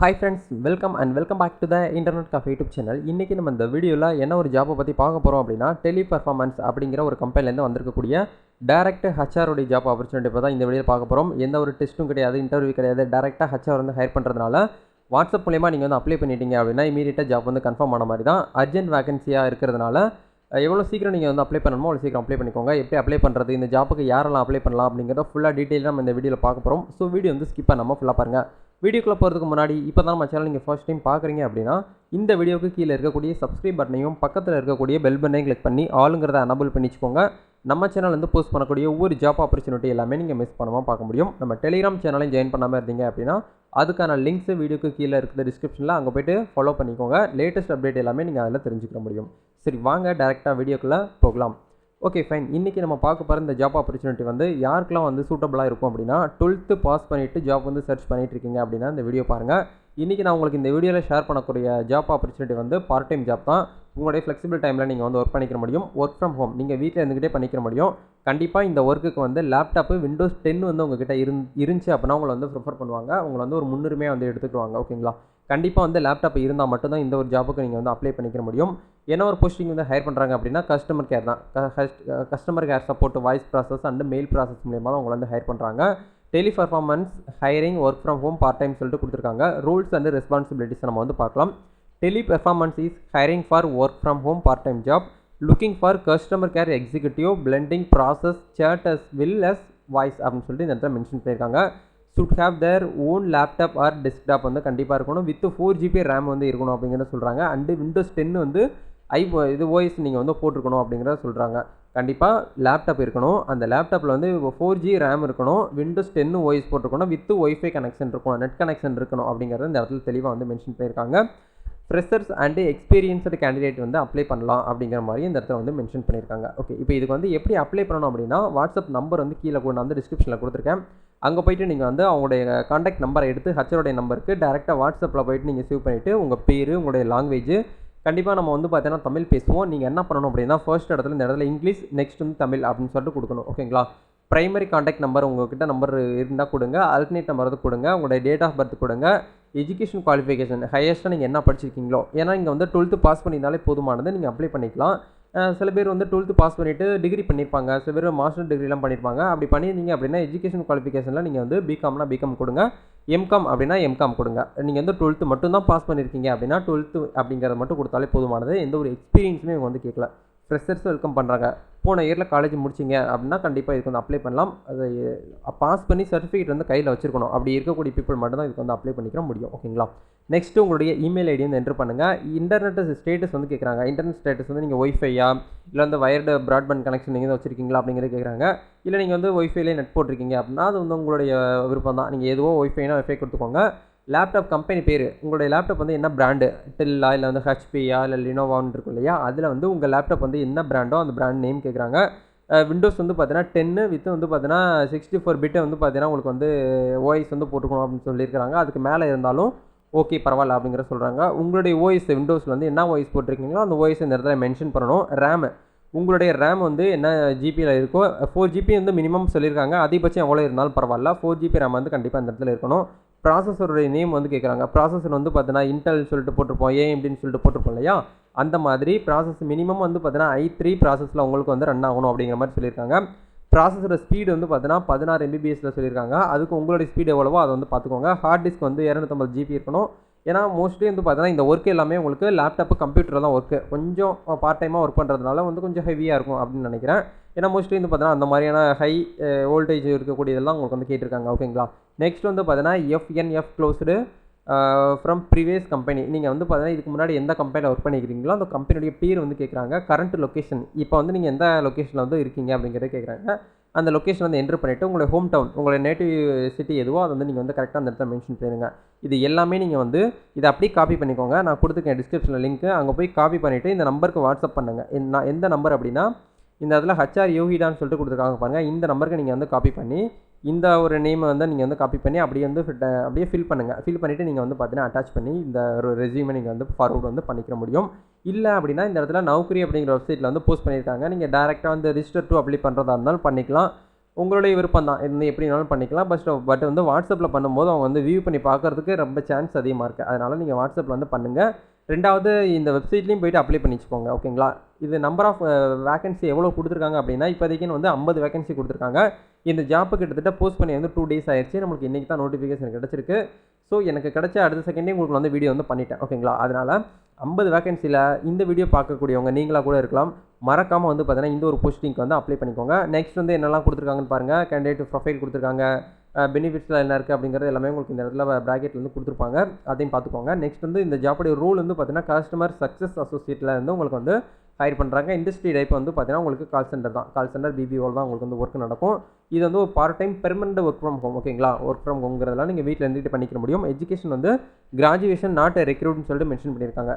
Hi friends, welcome back to the Internet Cafe YouTube channel. இன்னைக்கு நம்ம இந்த வீடியோல என்ன ஒரு ஜாபை பத்தி பார்க்க போறோம் அப்படின்னா டெலிபர்ஃபார்மன்ஸ் அப்படிங்கிற ஒரு கம்பெனில இருந்து வந்திருக்கக்கூடிய டைரக்ட் ஹெச்ஆர் உடைய ஜாப் ஆப்பர்ச்சுனிட்டி பத்தி தான் இந்த வீடியோல பார்க்க போறோம். எந்த ஒரு டெஸ்ட்டும் கிடையாது, இன்டர்வியூ கிடையாது. டைரக்டா ஹெச்ஆர் வந்து ஹையர் பண்றதுனால வாட்ஸ்அப் மூலமா நீங்க வந்து அப்ளை பண்ணிட்டீங்க அப்படின்னா இமிடியேட்டா ஜாப் வந்து கன்ஃபார்ம் ஆன மாதிரி தான். அர்ஜென்ட் வேகன்சியா இருக்கிறதுனால எவ்வளோ சீக்கிரம் நீங்கள் வந்து அப்ளை பண்ணணுமோ அவ்வளோ சீக்கிரம் அப்ளை பண்ணிக்கோங்க. எப்படி அப்ளை பண்ணுறது, இந்த ஜாப்புக்கு யாரெல்லாம் அப்ளை பண்ணலாம் அப்படிங்கிறத ஃபுல்லாக டீட்டெயிலாக நம்ம இந்த வீடியோவில் பார்க்க போகிறோம். ஸோ வீடியோ வந்து ஸ்கிப் பண்ணாமல் ஃபுல்லாக பாருங்கள். வீடியோக்குள்ளே போகிறதுக்கு முன்னாடி இப்போ தான் நம்ம சேனல் நீங்கள் ஃபர்ஸ்ட் டைம் பார்க்குறீங்க அப்படின்னா இந்த வீடியோக்கு கீழே இருக்கக்கூடிய சப்ஸ்கிரைப் பட்டனையும் பக்கத்தில் இருக்கக்கூடிய பெல் பட்டனையும் கிளிக் பண்ணி ஆளுங்கிறத எனபிள் பண்ணிச்சுக்கோங்க. நம்ம சேனல் வந்து போஸ்ட் பண்ணக்கூடிய ஒவ்வொரு ஜாப் ஆப்பர்ச்சுனிட்டி எல்லாமே நீங்கள் மிஸ் பண்ணாமல் பார்க்க முடியும். நம்ம டெலிகிராம் சேனலையும் ஜாயின் பண்ணாமல் இருந்தீங்க அப்படின்னா அதுக்கான லிங்க்ஸ் வீடியோக்கு கீழே இருக்கிற டிஸ்கிரிப்ஷனில் அங்கே போய்ட்டு ஃபாலோ பண்ணிக்கோங்க. லேட்டஸ்ட் அப்டேட் எல்லாமே நீங்கள் அதில் தெரிஞ்சுக்க முடியும். சரி, வாங்க டேரெக்டாக வீடியோக்குள்ளே போகலாம். Okay fine. இன்றைக்கி நம்ம பார்க்க போகிற இந்த ஜாப் ஆப்பர்ச்சுனிட்டி வந்து யாருக்கெல்லாம் வந்து சூட்டபுளாக இருக்கும் அப்படின்னா 12th பாஸ் பண்ணிவிட்டு ஜாப் வந்து சர்ச் பண்ணிட்டு இருக்கீங்க அப்படின்னா இந்த வீடியோ பாருங்கள். இன்றைக்கி நான் உங்களுக்கு இந்த வீடியோவில் ஷேர் பண்ணக்கூடிய ஜாப் ஆப்பர்ச்சுனிட்டி வந்து பார்ட் டைம் ஜாப் தான். உங்களுடைய ஃப்ளெக்சிபிள் டைமில் நீங்கள் வந்து ஒர்க் பண்ணிக்க முடியும். ஒர்க் ஃப்ரம் ஹோம் நீங்கள் வீட்டில் இருந்துக்கிட்டே பண்ணிக்க முடியும். கண்டிப்பாக இந்த ஒர்க்குக்கு வந்து லேப்டாப்பு Windows 10 வந்து உங்ககிட்ட இருந்துச்சு அப்படின்னா உங்களை வந்து ப்ரிஃபர் பண்ணுவாங்க. உங்களை வந்து ஒரு முன்னுரிமையாக வந்து எடுத்துக்குவாங்க. ஓகேங்களா? கண்டிப்பாக வந்து லேப்டாப் இருந்தால் மட்டும்தான் இந்த ஒரு ஜாப்புக்கு நீங்கள் வந்து அப்ளை பண்ணிக்க முடியும். என்ன ஒரு போஸ்டிங் வந்து ஹையர் பண்ணுறாங்க அப்படின்னா கஸ்டமர் கேர் தான். Customer care support, voice process and mail process மூலியமாக தான் உங்களை வந்து ஹையர் பண்ணுறாங்க. Teleperformance hiring work from home part time சொல்லிட்டு கொடுத்துருக்காங்க. ரூல்ஸ் அண்ட் ரெஸ்பான்சிபிலிட்டிஸ் நம்ம வந்து பார்க்கலாம். Teleperformance is hiring for work from home part time job looking for customer care executive blending process chat as well as voice அப்படின்னு சொல்லிட்டு இந்த இடத்துல mention பண்ணியிருக்காங்க. should have their own laptop or desktop வந்து கண்டிப்பாக இருக்கணும். வித் 4GB RAM வந்து இருக்கணும் அப்படிங்கிறத சொல்கிறாங்க. அண்டு Windows 10 வந்து இது OS நீங்கள் வந்து போட்டிருக்கணும் அப்படிங்கிறத சொல்கிறாங்க. கண்டிப்பாக லேப்டாப் இருக்கணும். அந்த லேப்டாப்பில் வந்து 4G RAM இருக்கணும். Windows 10 OS போட்டிருக்கணும். வித் ஒய்ஃபை கனெக்ஷன் இருக்கணும், நெட் கனெக்ஷன் இருக்கணும் அப்படிங்கிறத இந்த இடத்துல தெளிவாக வந்து மென்ஷன் பண்ணியிருக்காங்க. ஃப்ரெஷர்ஸ் அண்டு எக்ஸ்பீரியன்ஸ்டு கேண்டிடேட் வந்து அப்ளை பண்ணலாம் அப்படிங்கிற மாதிரி இந்த இடத்துல வந்து மென்ஷன் பண்ணியிருக்காங்க. ஓகே, இப்போ இதுக்கு வந்து எப்படி அப்ளை பண்ணணும் அப்படின்னா வாட்ஸ்அப் நம்பர் வந்து கீழே நான் வந்து டிஸ்கிரிப்ஷனில் கொடுத்துருக்கேன். அங்கே போய்ட்டு நீங்கள் வந்து அவங்களுடைய காண்டாக்ட் நம்பரை எடுத்து ஹெச்ஆருடைய நம்பருக்கு டேரெக்டாக வாட்ஸ்அப்பில் போய்ட்டு நீங்கள் சேவ் பண்ணிவிட்டு உங்கள் பேர், உங்களுடைய லாங்குவேஜ், கண்டிப்பாக நம்ம வந்து பார்த்தீங்கன்னா தமிழ் பேசுவோம். நீங்கள் என்ன பண்ணணும் அப்படின்னா ஃபர்ஸ்ட் இடத்துல இந்த இடத்துல இங்கிலீஷ், நெக்ஸ்ட் வந்து தமிழ் அப்படின்னு சொல்லிட்டு கொடுக்கணும். ஓகேங்களா? ப்ரைமரி காண்டாக்ட் நம்பர் உங்கள்கிட்ட நம்பர் இருந்தால் கொடுங்க. ஆல்டர்னேட் நம்பர் வந்து கொடுங்க. உங்களுடைய டேட் ஆஃப் பர்த் கொடுங்க. எஜுகேஷன் குவாலிஃபிகேஷன் ஹையஸ்ட்டாக நீங்கள் என்ன படிச்சிருக்கீங்களோ, ஏன்னா இங்கே வந்து 12th பாஸ் பண்ணியிருந்தாலே போதுமானது, நீங்கள் அப்ளை பண்ணிக்கலாம். சில பேர் வந்து 12th பாஸ் பண்ணிவிட்டு டிகிரி பண்ணியிருப்பாங்க, சில பேர் மாஸ்டர் டிகிரிலாம் பண்ணியிருப்பாங்க. அப்படி பண்ணியிருந்தீங்க அப்படின்னா எஜுகேஷன் குவாலிஃபிகேஷனில் நீங்கள் வந்து பிகாம்னா பிகாம் கொடுங்க, எம்காம் அப்படின்னா எம்காம் கொடுங்க. நீங்கள் வந்து 12th மட்டும்தான் பாஸ் பண்ணியிருக்கீங்க அப்படின்னா 12th அப்படிங்கிறத மட்டும் கொடுத்தாலே போதுமானது. எந்த ஒரு எக்ஸ்பீரியன்ஸுமே இவங்க வந்து கேட்கல. ஃப்ரெஷர்ஸ் வெல்கம் பண்ணுறாங்க. போன இயரில் காலேஜ் முடிச்சிங்க அப்படின்னா கண்டிப்பாக இதுக்கு வந்து அப்ளை பண்ணலாம். அதை பாஸ் பண்ணி சர்டிஃபிகேட் வந்து கையில் வச்சுருக்கணும். அப்படி இருக்கக்கூடிய பீப்புள் மட்டும் தான் இதுக்கு வந்து அப்ளை பண்ணிக்கிற முடியும். ஓகேங்களா? நெக்ஸ்ட்டு உங்களுடைய இமெயில் ஐடி வந்து என்ட்ரு பண்ணுங்கள். இன்டர்நெட் ஸ்டேட்டஸ் வந்து கேட்குறாங்க. இன்டர்நெட் ஸ்டேட்டஸ் வந்து நீங்கள் ஒய்ஃபையா இல்லை வந்து வயர்டு ப்ராட்பேண்ட் கனெக்ஷன் நீங்கள் வச்சுருக்கீங்களா அப்படிங்கிறது கேட்குறாங்க. இல்லை நீங்கள் வந்து ஒய்ஃபைலே நெட் போட்டிருக்கீங்க அப்படின்னா அது வந்து உங்களுடைய விருப்பம் தான். நீங்கள் எதுவோ ஒய்ஃபைனா ஒய்ஃபை கொடுத்துக்கோங்க. லேப்டாப் கம்பெனி பேர், உங்களுடைய லேப்டாப் வந்து என்ன பிராண்டு, டெல்லா இல்லை வந்து ஹெச்பியா இல்லை லினோவான்னு இருக்கும் இல்லையா, அதில் வந்து உங்கள் லேப்டாப் வந்து என்ன பிராண்டோ அந்த பிராண்ட் நேம் கேட்குறாங்க. விண்டோஸ் வந்து பார்த்தீங்கன்னா 10 வித் வந்து பார்த்தீங்கன்னா 64 பிட்டை வந்து பார்த்தீங்கன்னா உங்களுக்கு வந்து ஓஎஸ் வந்து போட்டுக்கணும் அப்படின்னு சொல்லியிருக்காங்க. அதுக்கு மேலே இருந்தாலும் ஓகே பரவாயில்ல அப்படிங்கிற சொல்கிறாங்க. உங்களுடைய ஓஎஸ் விண்டோஸில் வந்து என்ன ஓஎஸ் போட்டிருக்கீங்களோ அந்த ஓஎஸ் இந்த இடத்துல மென்ஷன் பண்ணணும். ரேமு, உங்களுடைய ரேம் வந்து என்ன ஜிபியில் இருக்கோ 4GB வந்து மினிமம் சொல்லியிருக்காங்க. அதிகபட்சம் எவ்வளோ இருந்தாலும் பரவாயில்ல. 4GB ரேம் வந்து கண்டிப்பாக இந்த இடத்துல இருக்கணும். ப்ராசஸருடைய நேம் வந்து கேட்குறாங்க. ப்ராசஸர் வந்து பார்த்தீங்கன்னா இன்டெல் சொல்லிட்டு போட்டிருப்போம், ஏஎம்டின்னு சொல்லிட்டு போட்டிருப்போம் இல்லையா, அந்த மாதிரி ப்ராசஸ் மினிமம் வந்து பார்த்தீங்கன்னா i3 ப்ராசஸில் உங்களுக்கு வந்து ரன் ஆகணும் அப்படிங்கிற மாதிரி சொல்லியிருக்காங்க. ப்ராசஸரோட ஸ்பீடு வந்து பார்த்தீங்கன்னா 16 MBPSல சொல்லியிருக்காங்க. அதுக்கு உங்களுடைய ஸ்பீடு எவ்வளவோ அதை வந்து பார்த்துக்கோங்க. ஹார்ட் டிஸ்க் வந்து 250GB இருக்கணும். ஏன்னா மோஸ்ட்லி வந்து பார்த்தீங்கன்னா இந்த ஒர்க் எல்லாமே உங்களுக்கு லேப்டாப்பு கம்ப்யூட்டர் தான் ஒர்க்கு. கொஞ்சம் பார்ட் டைமாக ஒர்க் பண்ணுறதுனால வந்து கொஞ்சம் ஹெவியாக இருக்கும் அப்படின்னு நினைக்கிறேன். ஏன்னா மோஸ்ட்லி வந்து பார்த்தீங்கன்னா அந்த மாதிரியான ஹை வோல்டேஜ் இருக்கக்கூடியதெல்லாம் உங்களுக்கு வந்து கேட்டிருக்காங்க. ஓகேங்களா? நெக்ஸ்ட் வந்து பார்த்தீங்கன்னா FNF closed from previous company. நீங்கள் வந்து பார்த்தீங்கன்னா இதுக்கு முன்னாடி எந்த கம்பெனியில் ஒர்க் பண்ணிக்கிறீங்களோ அந்த கம்பெனியுடைய பேர் வந்து கேட்குறாங்க. கரண்ட் லொக்கேஷன், இப்போ வந்து நீங்கள் எந்த லொக்கேஷனில் வந்து இருக்கீங்க அப்படிங்கிறத கேட்குறாங்க. அந்த லொக்கேஷன் வந்து என்ட்ரு பண்ணிவிட்டு உங்களுடைய ஹோம் டவுன், உங்களுடைய நேட்டிவ் சிட்டி எதுவோ அதை வந்து நீங்கள் வந்து கரெக்டாக அந்த இடத்துல மென்ஷன் பண்ணிடுங்க. இது எல்லாமே நீங்கள் வந்து இதை அப்படியே காப்பி பண்ணிக்கோங்க. நான் கொடுத்துருக்கேன் டிஸ்கிரிப்ஷனில் லிங்க்கு, அங்கே போய் காப்பி பண்ணிவிட்டு இந்த நம்பருக்கு வாட்ஸ்அப் பண்ணுங்கள். எந்த நம்பர் அப்படின்னா இந்த இடத்துல ஹெச்ஆர் யோகிடான்னு சொல்லிட்டு கொடுத்துருக்காங்க பாருங்கள். இந்த நம்பருக்கு நீங்கள் வந்து காப்பி பண்ணி இந்த ஒரு நேமை வந்து நீங்கள் வந்து காப்பி பண்ணி அப்படியே வந்து அப்படியே ஃபில் பண்ணுங்கள். ஃபில் பண்ணிவிட்டு நீங்கள் வந்து பார்த்தீங்கன்னா அட்டாச் பண்ணி இந்த ஒரு ரெஸ்யூமை நீங்கள் வந்து ஃபார்வர்டு வந்து பண்ணிக்க முடியும். இல்லை அப்படின்னா இந்த இடத்துல நௌக்கரி அப்படிங்கிற வெப்சைட்டில் வந்து போஸ்ட் பண்ணியிருக்காங்க. நீங்கள் டேரெக்டாக வந்து ரிஜிஸ்டர் டு அப்ளை பண்ணுறதா இருந்தாலும் பண்ணிக்கலாம். உங்களுடைய விருப்பம் தான். இது எப்படி வேணாலும் பண்ணிக்கலாம். பட் வந்து வாட்ஸ்அப்பில் பண்ணும்போது அவங்க வந்து வியூ பண்ணி பார்க்கறதுக்கு ரொம்ப சான்ஸ் அதிகமாக இருக்குது. அதனால் நீங்கள் வாட்ஸ்அப்பில் வந்து பண்ணுங்கள். 2வது இந்த வெப்சைட்லேயும் போய்ட்டு அப்ளை பண்ணி வச்சுக்கோங்க. ஓகேங்களா? இது நம்பர் ஆஃப் வேக்கன்சி எவ்வளோ கொடுத்துருக்காங்க அப்படின்னா, இப்போதைக்குன்னு வந்து 50 வேக்கன்சி கொடுத்துருக்காங்க. இந்த ஜாப்பு கிட்டத்தட்ட போஸ்ட் பண்ணி வந்து 2 டேஸ் ஆயிடுச்சு. நம்மளுக்கு இன்றைக்கி தான் நோட்டிஃபிகேஷன் கிடச்சிருக்கு. ஸோ எனக்கு கிடைச்ச அடுத்த செகண்டே உங்களுக்கு வந்து வீடியோ வந்து பண்ணிட்டேன். ஓகேங்களா? அதனால் 50 வேக்கன்சியில் இந்த வீடியோ பார்க்கக்கூடியவங்க நீங்களாக கூட இருக்கலாம். மறக்காமல் வந்து பார்த்தீங்கன்னா இந்த ஒரு போஸ்டிங்க்கு வந்து அப்ளை பண்ணிக்கோங்க. நெக்ஸ்ட் வந்து என்னெல்லாம் கொடுத்துருக்காங்கன்னு பாருங்கள். கேண்டிடேட் ப்ரொஃபைல் கொடுத்துருக்காங்க. பெனிஃபிட்ஸில் என்ன இருக்குது அப்படிங்கிறது எல்லாமே உங்களுக்கு இந்த இடத்துல ப்ராக்கெட்டில் வந்து கொடுத்துருப்பாங்க. அதையும் பார்த்துக்கோங்க. நெக்ஸ்ட் வந்து இந்த ஜாப்புடைய ரூல் வந்து பார்த்தீங்கன்னா கஸ்டமர் சக்ஸஸ் அசோசியேட்டில் வந்து உங்களுக்கு வந்து ஹையர் பண்ணுறாங்க. இண்டஸ்ட்ரி டைப் வந்து பார்த்தீங்கன்னா உங்களுக்கு கால் சென்டர் தான். கால் சென்டர் பிபிஓவில் தான் உங்களுக்கு வந்து ஒர்க் நடக்கும். இது வந்து ஒரு part time permanent work from home. ஓகேங்களா? ஒர்க் ஃப்ரம் ஹோம்ங்கிறதெல்லாம் நீங்கள் வீட்டில் இருந்துட்டு பண்ணிக்க முடியும். எஜுகேஷன் வந்து கிராஜுவேஷன் நாட் ரெக்ரூட்னு சொல்லிட்டு மென்ஷன் பண்ணியிருக்காங்க.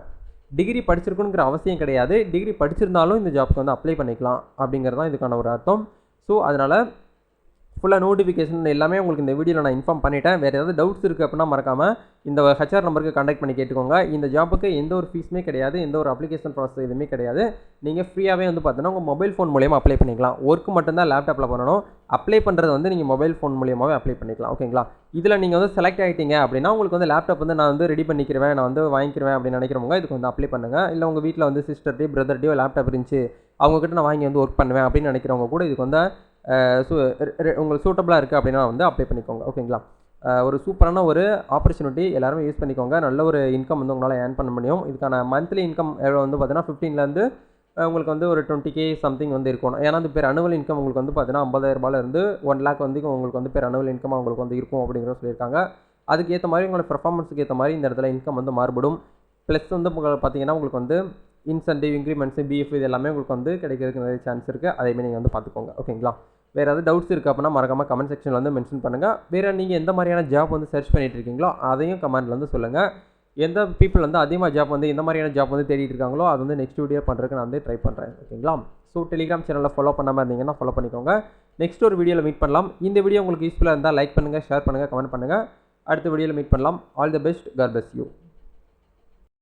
டிகிரி படிச்சிருக்கணுங்கிற அவசியம் கிடையாது. டிகிரி படிச்சிருந்தாலும் இந்த ஜாப்க்கு வந்து அப்ளை பண்ணிக்கலாம் அப்படிங்கிறது தான் இதுக்கான ஒரு அர்த்தம். ஸோ அதனால் ஃபுல்லாக நோட்டிஃபிகேஷன் எல்லாமே உங்களுக்கு இந்த வீடியோவில் நான் இன்ஃபார்ம் பண்ணிட்டேன். வேறு ஏதாவது டவுட்ஸ் இருக்குது அப்படின்னா மறக்காமல் இந்த ஹெச்ஆர் நம்பருக்கு கான்டாக்ட் பண்ணி கேட்டுக்கோங்க. இந்த ஜாப்புக்கு எந்த ஒரு ஃபீஸுமே கிடையாது. எந்த ஒரு அப்ளிகேஷன் ப்ராசஸ் எதுவுமே கிடையாது. நீங்கள் ஃப்ரீயாகவே வந்து பார்த்தீங்கன்னா உங்கள் மொபைல் ஃபோன் மூலியமாக அப்ளை பண்ணிக்கலாம். ஒர்க் மட்டும்தான் லேப்டாப்பில் பண்ணணும். அப்ளை பண்ணுறது வந்து நீங்கள் மொபைல் ஃபோன் மூலியமாகவே அப்ளை பண்ணிக்கலாம். ஓகேங்களா? இதில் நீங்கள் வந்து செலக்ட் ஆகிட்டீங்க அப்படின்னா உங்களுக்கு வந்து லேப்டாப் வந்து நான் வந்து ரெடி பண்ணிக்கிறேன், நான் வந்து வாங்கிக்கிறேன் அப்படின்னு நினைக்கிறவங்க இதுக்கு வந்து அப்ளை பண்ணுங்கள். இல்லை உங்கள் வீட்டில் வந்து சிஸ்டர்டையோ பிரதர்டையோ லேப்டாப் இருந்துச்சு, அவங்ககிட்ட நான் வாங்கி வந்து ஒர்க் பண்ணுவேன் அப்படின்னு நினைக்கிறவங்க கூட இதுக்கு வந்து உங்களுக்கு சூட்டபுளாக இருக்குது அப்படின்னா வந்து அப்ளை பண்ணிக்கோங்க. ஓகேங்களா? ஒரு சூப்பரான ஒரு ஆப்பர்ச்சுனிட்டி எல்லாருமே யூஸ் பண்ணிக்கோங்க. நல்ல ஒரு இன்கம் வந்து உங்களால் ஏர்ன் பண்ண முடியும். இதுக்கான மந்த்லி இன்கம் எவ்வளோ வந்து பார்த்தீங்கன்னா 15லேருந்து உங்களுக்கு வந்து ஒரு 20K சம்திங் வந்து இருக்கணும். ஏன்னா அது பேர் அனுவல் இன்கம் உங்களுக்கு வந்து பார்த்தீங்கன்னா 50,000 1 lakh வந்து உங்களுக்கு வந்து பேர் அனுவல் இன்கம் உங்களுக்கு வந்து இருக்கும் அப்படிங்கிற சொல்லியிருக்காங்க. அதுக்கு ஏற்ற மாதிரி உங்களோட பெர்ஃபார்மன்ஸுக்கு ஏற்ற மாதிரி இந்த இடத்துல இன்கம் வந்து மாறுபடும். ப்ளஸ் வந்து பார்த்தீங்கன்னா உங்களுக்கு வந்து இன்சென்டிவ், இன்க்ரிமெண்ட்ஸு, பிஎஃப் இது எல்லாமே உங்களுக்கு வந்து கிடைக்கிறதுக்கு நிறைய சான்ஸ் இருக்குது. அதேமாதிரி நீங்கள் வந்து பார்த்துக்கோங்க. ஓகேங்களா? வேறு ஏதாவது டவுட்ஸ் இருக்குது அப்படின்னா மறக்காமல் கமெண்ட் செக்ஷனில் வந்து மென்ஷன் பண்ணுங்கள். வேறு நீங்கள் எந்த மாதிரியான ஜாப் வந்து சர்ச் பண்ணிட்டு இருக்கீங்களோ அதையும் கமெண்ட்டில் வந்து சொல்லுங்கள். எந்த பீப்புள் வந்து அதிகமாக ஜாப் வந்து எந்த மாதிரியான ஜாப் வந்து தேடிட்டு இருக்காங்களோ அது வந்து நெக்ஸ்ட் வீடியோ பண்ணுறதுக்கு நான் வந்து ட்ரை பண்ணுறேன். ஓகேங்களா? ஸோ டெலிகிராம் சேனலில் ஃபாலோ பண்ணாமல் இருந்தீங்கன்னா ஃபாலோ பண்ணிக்கோங்க. நெக்ஸ்ட் ஒரு வீடியோவில் மீட் பண்ணலாம். இந்த வீடியோ உங்களுக்கு யூஸ்ஃபுல்லாக இருந்தால் லைக் பண்ணுங்கள், ஷேர் பண்ணுங்கள், கமெண்ட் பண்ணுங்கள். அடுத்த வீடியோவில் மீட் பண்ணலாம். All the best. God bless you.